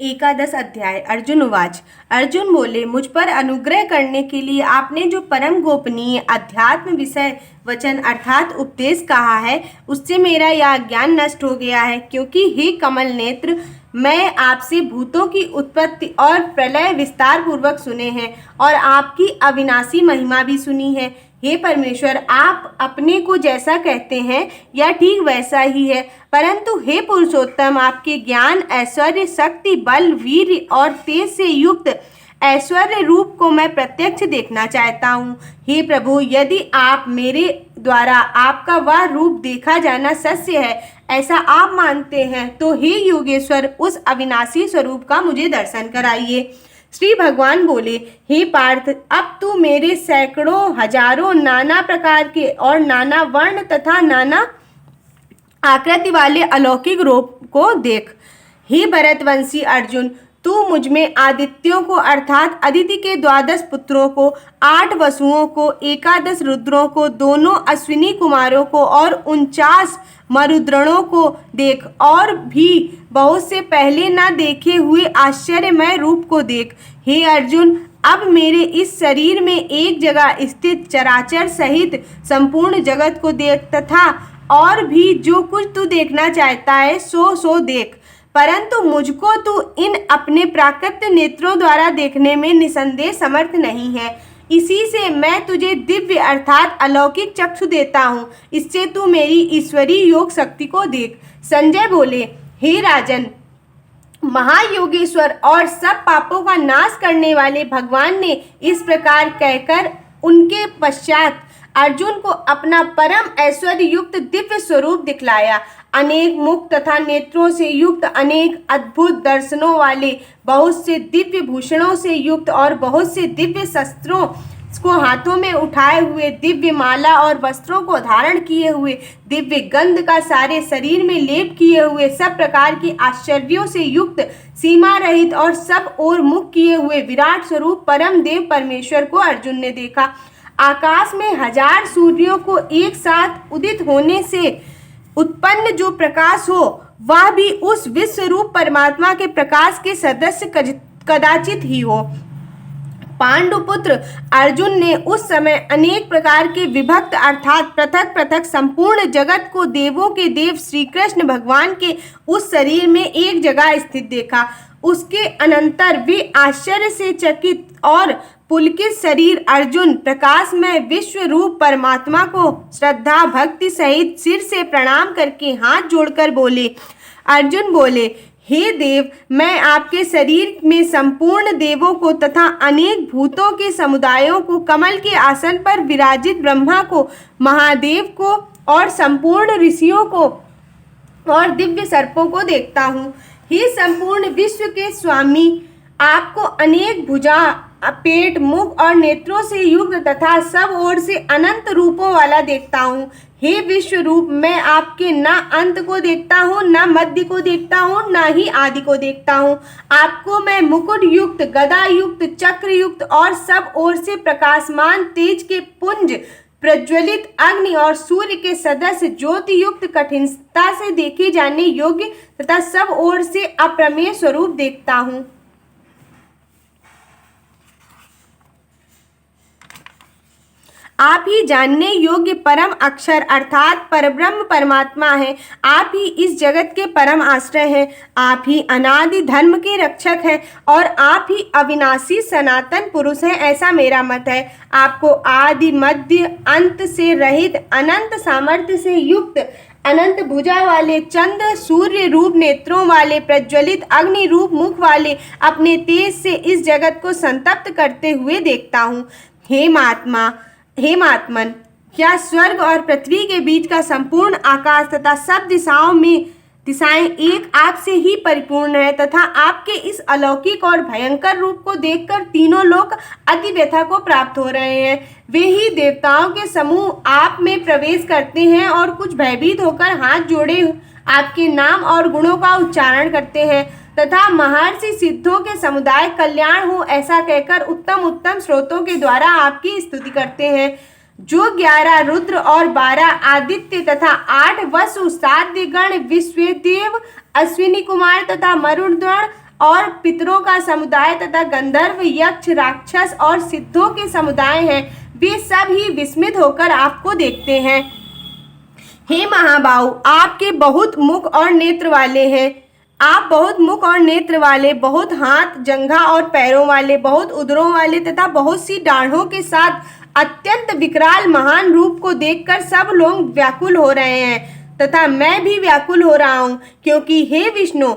एकादश अध्याय। अर्जुन उवाच। अर्जुन बोले, मुझ पर अनुग्रह करने के लिए आपने जो परम गोपनीय अध्यात्म विषय वचन अर्थात उपदेश कहा है, उससे मेरा यह ज्ञान नष्ट हो गया है। क्योंकि हे कमल नेत्र, मैं आपसे भूतों की उत्पत्ति और प्रलय विस्तार पूर्वक सुने हैं और आपकी अविनाशी महिमा भी सुनी है। हे परमेश्वर, आप अपने को जैसा कहते हैं यह ठीक वैसा ही है, परंतु हे पुरुषोत्तम, आपके ज्ञान, ऐश्वर्य, शक्ति, बल, वीर्य और तेज से युक्त ऐश्वर्य रूप को मैं प्रत्यक्ष देखना चाहता हूँ। हे प्रभु, यदि आप मेरे द्वारा आपका वह रूप देखा जाना सत्य है, ऐसा आप मानते हैं, तो हे योगेश्वर, उस अविनाशी स्वरूप का मुझे दर्शन कराइए। श्री भगवान बोले, हे पार्थ, अब तू मेरे सैकड़ों हजारों नाना प्रकार के और नाना वर्ण तथा नाना आकृति वाले अलौकिक रूप को देख। हे भरतवंशी अर्जुन, तू मुझ में आदित्यों को अर्थात अदिति के 12 पुत्रों को, 8 वसुओं को, 11 रुद्रों को, दोनों अश्विनी कुमारों को और 49 मरुद्रणों को देख, और भी बहुत से पहले न देखे हुए आश्चर्यमय रूप को देख। हे अर्जुन, अब मेरे इस शरीर में एक जगह स्थित चराचर सहित संपूर्ण जगत को देख, तथा और भी जो कुछ तू देखना चाहता है सो देख, परंतु मुझको तू इन अपने प्राकृत नेत्रों द्वारा देखने में निसंदेह समर्थ नहीं है। इसी से मैं तुझे दिव्य अर्थात अलौकिक चक्षु देता हूँ, इससे तू मेरी ईश्वरीय योग शक्ति को देख। संजय बोले, हे राजन, महायोगेश्वर और सब पापों का नाश करने वाले भगवान ने इस प्रकार कहकर उनके पश्चात अर्जुन को अपना परम ऐश्वर्य युक्त दिव्य स्वरूप दिखलाया। अनेक मुख तथा नेत्रों से युक्त, अनेक अद्भुत दर्शनों वाले, बहुत से दिव्य भूषणों से युक्त और बहुत से दिव्य शस्त्रों को हाथों में उठाए हुए, दिव्य माला और वस्त्रों को धारण किए हुए, दिव्य गंध का सारे शरीर में लेप किए हुए, सब प्रकार की आश्चर्यों से युक्त, सीमा रहित और सब ओर मुख किए हुए विराट स्वरूप परम देव परमेश्वर को अर्जुन ने देखा। आकाश में 1000 सूर्यों को एक साथ उदित होने से उत्पन्न जो प्रकाश हो, वह भी उस विश्व रूप परमात्मा के प्रकाश के सदस्य कदाचित ही हो। पांडुपुत्र अर्जुन ने उस समय अनेक प्रकार के विभक्त अर्थात पृथक पृथक संपूर्ण जगत को देवों के देव श्री कृष्ण भगवान के उस शरीर में एक जगह स्थित देखा। उसके अनंतर वे आश्चर्य से चकित और पुलकित शरीर अर्जुन प्रकाशमय विश्व रूप परमात्मा को श्रद्धा भक्ति सहित सिर से प्रणाम करके हाथ जोड़कर बोले। अर्जुन बोले, हे देव, मैं आपके शरीर में संपूर्ण देवों को तथा अनेक भूतों के समुदायों को, कमल के आसन पर विराजित ब्रह्मा को, महादेव को और संपूर्ण ऋषियों को और दिव्य सर्पों को देखता हूँ। हे संपूर्ण विश्व के स्वामी, आपको अनेक भुजा, पेट, मुख और नेत्रों से युक्त तथा सब ओर से अनंत रूपों वाला देखता हूँ। हे विश्व रूप, मैं आपके न अंत को देखता हूँ, न मध्य को देखता हूँ, न ही आदि को देखता हूँ। आपको मैं मुकुट युक्त, गदा युक्त, चक्र युक्त और सब ओर से प्रकाशमान तेज के पुंज, प्रज्वलित अग्नि और सूर्य के सदस्य ज्योति युक्त, कठिनता से देखे जाने योग्य तथा सब ओर से अप्रमेय स्वरूप देखता हूँ। आप ही जानने योग्य परम अक्षर अर्थात परब्रह्म परमात्मा है। आप ही इस जगत के परम आश्रय हैं। आप ही अनादि धर्म के रक्षक हैं और आप ही अविनाशी सनातन पुरुष हैं, ऐसा मेरा मत है। आपको आदि मध्य अंत से रहित, अनंत सामर्थ्य से युक्त, अनंत भुजा वाले, चंद्र सूर्य रूप नेत्रों वाले, प्रज्वलित अग्नि रूप मुख वाले, अपने तेज से इस जगत को संतप्त करते हुए देखता हूँ। हे महात्मन, क्या स्वर्ग और पृथ्वी के बीच का संपूर्ण आकाश तथा सब दिशाएं एक आप से ही परिपूर्ण है, तथा आपके इस अलौकिक और भयंकर रूप को देखकर तीनों लोग अति व्यथा को प्राप्त हो रहे हैं। वे ही देवताओं के समूह आप में प्रवेश करते हैं और कुछ भयभीत होकर हाथ जोड़े आपके नाम और गुणों का उच्चारण करते हैं, तथा महर्षि सिद्धों के समुदाय कल्याण हो ऐसा कहकर उत्तम उत्तम स्रोतों के द्वारा आपकी स्तुति करते हैं। जो 11 रुद्र और 12 आदित्य तथा 8 वसु, 7 गण, विश्वदेव, अश्विनी कुमार तथा मरुद्गण और पितरों का समुदाय तथा गंधर्व, यक्ष, राक्षस और सिद्धों के समुदाय हैं, वे सब ही विस्मित होकर आपको देखते हैं। हे महाबाहु, आपके बहुत मुख और नेत्र वाले हैं। आप बहुत मुख और नेत्र वाले, बहुत हाथ, जंघा और पैरों वाले, बहुत उदरों वाले तथा बहुत सी डाढ़ों के साथ अत्यंत विकराल महान रूप को देखकर सब लोग व्याकुल हो रहे हैं तथा मैं भी व्याकुल हो रहा हूँ, क्योंकि हे विष्णु,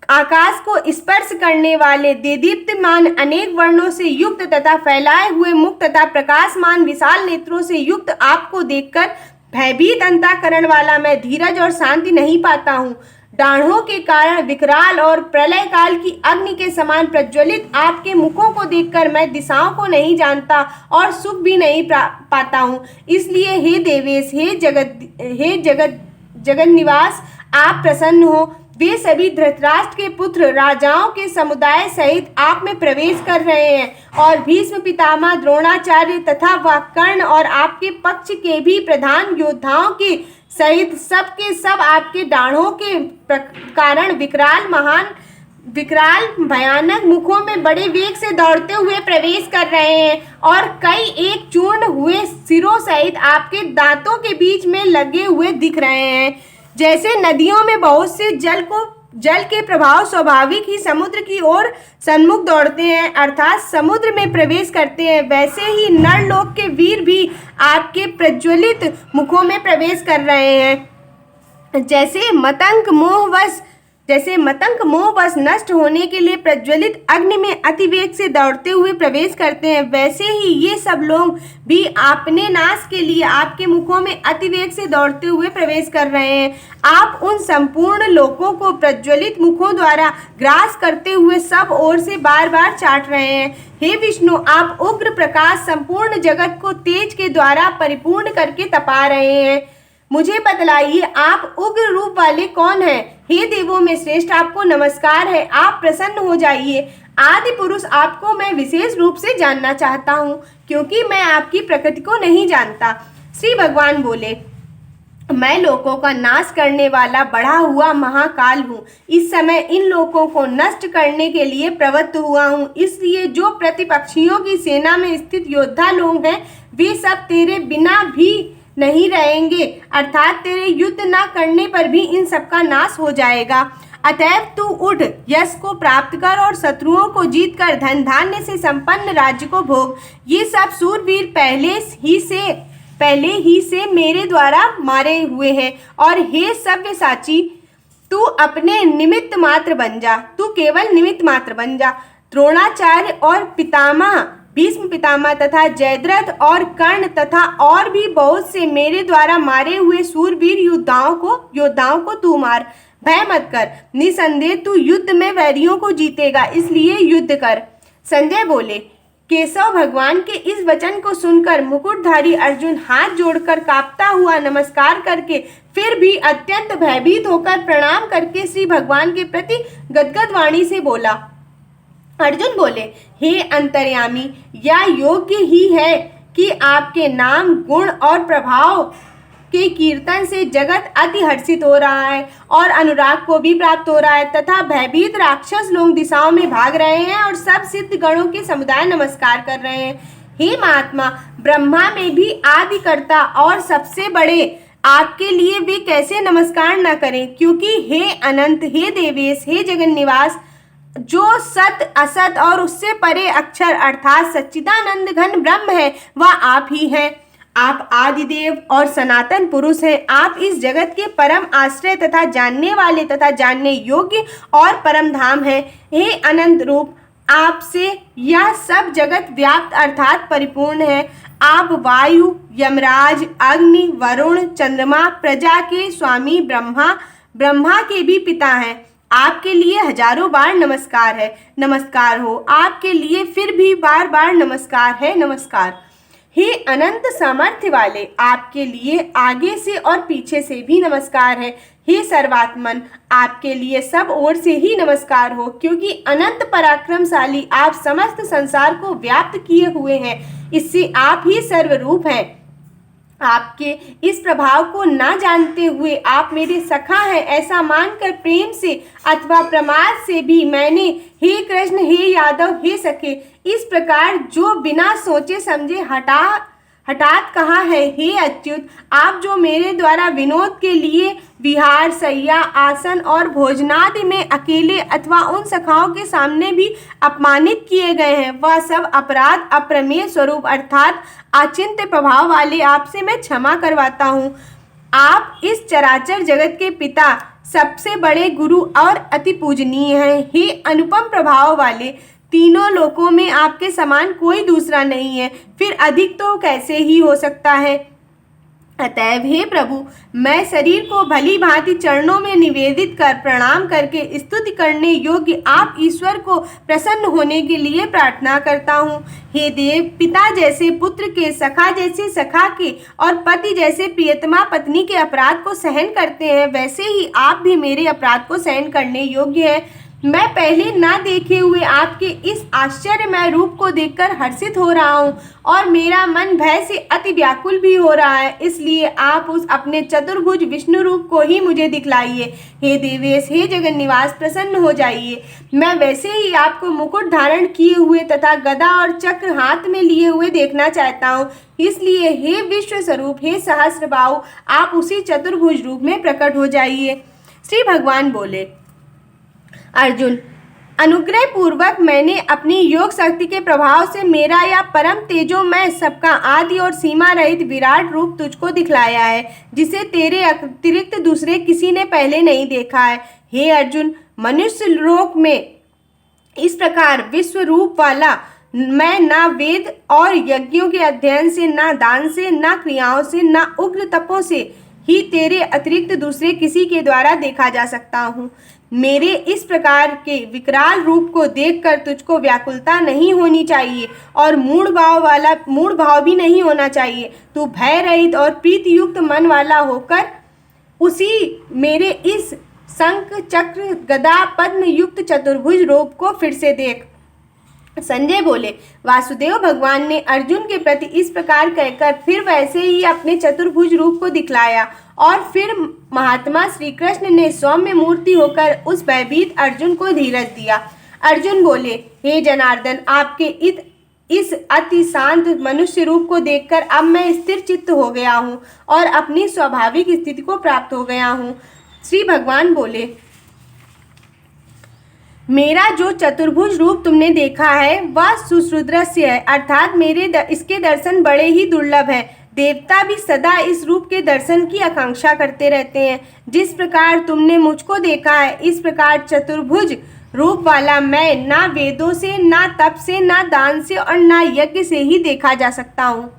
आकाश को स्पर्श करने वाले, देदीप्यमान अनेक वर्णों से युक्त तथा फैलाए हुए मुख तथा प्रकाशमान विशाल नेत्रों से युक्त आपको देखकर भयभीत अंतःकरण वाला मैं धीरज और शांति नहीं पाता हूँ। डाढ़ों के कारण विकराल और प्रलय काल की अग्नि के समान प्रज्वलित आपके मुखों को देखकर मैं दिशाओं को नहीं जानता और सुख भी नहीं पाता हूँ। इसलिए हे देवेश, हे जगत निवास, आप प्रसन्न हो। वे सभी धृतराष्ट्र के पुत्र राजाओं के समुदाय सहित आप में प्रवेश कर रहे हैं और भीष्म पितामह, द्रोणाचार्य तथा वह कर्ण और आपके पक्ष के भी प्रधान योद्धाओं के सहित सब के सब आपके डाढ़ों के कारण विकराल भयानक मुखों में बड़े वेग से दौड़ते हुए प्रवेश कर रहे हैं और कई एक चूर्ण हुए सिरों सहित आपके दांतों के बीच में लगे हुए दिख रहे हैं। जैसे नदियों में बहुत से जल के प्रभाव स्वाभाविक ही समुद्र की ओर सन्मुख दौड़ते हैं, अर्थात समुद्र में प्रवेश करते हैं, वैसे ही नरलोक के वीर भी आपके प्रज्वलित मुखों में प्रवेश कर रहे हैं। जैसे मतंग मोहवश नष्ट होने के लिए प्रज्वलित अग्नि में अतिवेग से दौड़ते हुए प्रवेश करते हैं, वैसे ही ये सब लोग भी अपने नाश के लिए आपके मुखों में अतिवेग से दौड़ते हुए प्रवेश कर रहे हैं। आप उन संपूर्ण लोकों को प्रज्वलित मुखों द्वारा ग्रास करते हुए सब ओर से बार बार चाट रहे हैं। हे विष्णु, आप उग्र प्रकाश संपूर्ण जगत को तेज के द्वारा परिपूर्ण करके तपा रहे हैं। मुझे बतलाइए, आप उग्र रूप वाले कौन हैं? हे देवों में श्रेष्ठ, आपको नमस्कार है। आप प्रसन्न हो जाइए। आदि पुरुष, आपको मैं विशेष रूप से जानना चाहता हूँ, क्योंकि मैं आपकी प्रकृति को नहीं जानता। श्री भगवान बोले, मैं लोकों का नाश करने वाला बढ़ा हुआ महाकाल हूँ। इस समय इन लोकों को नष्ट करने के लिए प्रवृत्त हुआ हूँ। इसलिए जो प्रतिपक्षियों की सेना में स्थित योद्धा लोग हैं, वे सब तेरे बिना भी नहीं रहेंगे, अर्थात तेरे युद्ध न करने पर भी इन सबका नाश हो जाएगा। अतएव तू उठ, यश को प्राप्त कर और शत्रुओं को जीत कर धन धान्य से संपन्न राज्य को भोग। ये सब सूरवीर पहले ही से मेरे द्वारा मारे हुए हैं। और हे सव्यसाची, तू अपने निमित्त मात्र बन जा, तू केवल निमित्त मात्र बन जा। द्रोणाचार्य और भीष्म पितामह तथा जयद्रथ और कर्ण तथा और भी बहुत से मेरे द्वारा मारे हुए सूरवीर योद्धाओं को तू मार। भय मत कर, निसंदेह तू युद्ध में वैरियों को जीतेगा, इसलिए युद्ध कर। संजय बोले, केशव भगवान के इस वचन को सुनकर मुकुटधारी अर्जुन हाथ जोड़कर कांपता हुआ नमस्कार करके फिर भी अत्यंत भयभीत होकर प्रणाम करके श्री भगवान के प्रति गदगद वाणी से बोला। अर्जुन बोले, हे अंतर्यामी, यह योग्य ही है कि आपके नाम, गुण और प्रभाव के कीर्तन से जगत अति हर्षित हो रहा है और अनुराग को भी प्राप्त हो रहा है तथा भयभीत राक्षस लोग दिशाओं में भाग रहे हैं और सब सिद्ध गणों के समुदाय नमस्कार कर रहे हैं। हे महात्मा, ब्रह्मा में भी आदिकर्ता और सबसे बड़े आपके लिए वे कैसे नमस्कार न करें, क्योंकि हे अनंत, हे देवेश, हे जगन निवास, जो सत असत और उससे परे अक्षर अर्थात सच्चिदानंद घन ब्रह्म है, वह आप ही हैं। आप आदिदेव और सनातन पुरुष हैं। आप इस जगत के परम आश्रय तथा जानने वाले तथा जानने योग्य और परम धाम हैं। हे अनंत रूप, आपसे यह सब जगत व्याप्त अर्थात परिपूर्ण है। आप वायु, यमराज, अग्नि, वरुण, चंद्रमा, प्रजा के स्वामी ब्रह्मा के भी पिता हैं। आपके लिए हजारों बार नमस्कार है, नमस्कार हो। आपके लिए फिर भी बार बार नमस्कार है, नमस्कार। हे अनंत सामर्थ्य वाले, आपके लिए आगे से और पीछे से भी नमस्कार है। हे सर्वात्मन, आपके लिए सब ओर से ही नमस्कार हो, क्योंकि अनंत पराक्रमशाली आप समस्त संसार को व्याप्त किए हुए हैं। इससे आप ही सर्वरूप हैं। आपके इस प्रभाव को ना जानते हुए आप मेरे सखा हैं ऐसा मानकर प्रेम से अथवा प्रमाद से भी मैंने हे कृष्ण, हे यादव, हे सखे इस प्रकार जो बिना सोचे समझे हठात कहा है, हे अच्युत, आप जो मेरे द्वारा विनोद के लिए विहार, शैया, आसन और भोजनादि में अकेले अथवा उन सखाओं के सामने भी अपमानित किए गए हैं, वह सब अपराध अप्रमेय स्वरूप अर्थात अचिंत्य प्रभाव वाले आपसे मैं क्षमा करवाता हूँ। आप इस चराचर जगत के पिता, सबसे बड़े गुरु और अति पूजनीय हैं। हे अनुपम प्रभाव वाले, तीनों लोकों में आपके समान कोई दूसरा नहीं है, फिर अधिक तो कैसे ही हो सकता है। अतएव हे प्रभु, मैं शरीर को भली भांति चरणों में निवेदित कर प्रणाम करके स्तुति करने योग्य आप ईश्वर को प्रसन्न होने के लिए प्रार्थना करता हूँ। हे देव, पिता जैसे पुत्र के, सखा जैसे सखा के और पति जैसे प्रियतमा पत्नी के अपराध को सहन करते हैं, वैसे ही आप भी मेरे अपराध को सहन करने योग्य हैं। मैं पहले ना देखे हुए आपके इस आश्चर्यमय रूप को देखकर हर्षित हो रहा हूँ और मेरा मन भय से अति व्याकुल भी हो रहा है, इसलिए आप उस अपने चतुर्भुज विष्णु रूप को ही मुझे दिखलाइए। हे देवेश, हे जगन्निवास, प्रसन्न हो जाइए। मैं वैसे ही आपको मुकुट धारण किए हुए तथा गदा और चक्र हाथ में लिए हुए देखना चाहता हूँ, इसलिए हे विश्व स्वरूप, हे सहस्रबाहु, आप उसी चतुर्भुज रूप में प्रकट हो जाइए। श्री भगवान बोले, अर्जुन, अनुग्रह पूर्वक मैंने अपनी योग शक्ति के प्रभाव से मेरा या परम तेजोमय सबका आदि और सीमा रहित विराट रूप तुझको दिखलाया है, जिसे तेरे अतिरिक्त दूसरे किसी ने पहले नहीं देखा है। हे अर्जुन, मनुष्य लोक में इस प्रकार विश्व रूप वाला मैं ना वेद और यज्ञों के अध्ययन से, ना दान से, ना क्रियाओं से, ना उग्र तपों से ही तेरे अतिरिक्त दूसरे किसी के द्वारा देखा जा सकता हूँ। मेरे इस प्रकार के विकराल रूप को देखकर तुझको व्याकुलता नहीं होनी चाहिए और मूढ़ भाव भी नहीं होना चाहिए। तू भय रहित और प्रीति युक्त मन वाला होकर उसी मेरे इस शंख, चक्र, गदा, पद्म युक्त चतुर्भुज रूप को फिर से देख। संजय बोले, वासुदेव भगवान ने अर्जुन के प्रति इस प्रकार कहकर फिर वैसे ही अपने चतुर्भुज रूप को दिखलाया और फिर महात्मा श्री कृष्ण ने सौम्य मूर्ति होकर उस भयभीत अर्जुन को धीरज दिया। अर्जुन बोले, हे जनार्दन, आपके इस अति शांत मनुष्य रूप को देखकर अब मैं स्थिर चित्त हो गया हूँ और अपनी स्वाभाविक स्थिति को प्राप्त हो गया हूँ। श्री भगवान बोले, मेरा जो चतुर्भुज रूप तुमने देखा है वह सुश्रुदृश्य है, अर्थात इसके दर्शन बड़े ही दुर्लभ हैं। देवता भी सदा इस रूप के दर्शन की आकांक्षा करते रहते हैं। जिस प्रकार तुमने मुझको देखा है, इस प्रकार चतुर्भुज रूप वाला मैं ना वेदों से, ना तप से, ना दान से और ना यज्ञ से ही देखा जा सकता हूँ।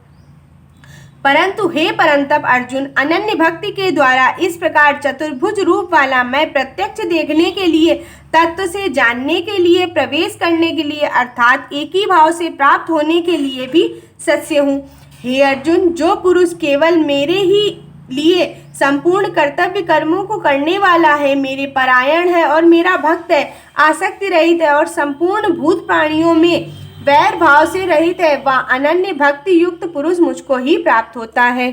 परंतु हे परंतप अर्जुन, अनन्य भक्ति के द्वारा इस प्रकार चतुर्भुज रूप वाला मैं प्रत्यक्ष देखने के लिए, तत्व से जानने के लिए, प्रवेश करने के लिए अर्थात एक ही भाव से प्राप्त होने के लिए भी सत्य हूँ। हे अर्जुन, जो पुरुष केवल मेरे ही लिए संपूर्ण कर्तव्य कर्मों को करने वाला है, मेरे परायण है और मेरा भक्त है, आसक्ति रहित है और संपूर्ण भूत प्राणियों में वैर भाव से रहित है, वह अनन्य भक्ति युक्त पुरुष मुझको ही प्राप्त होता है।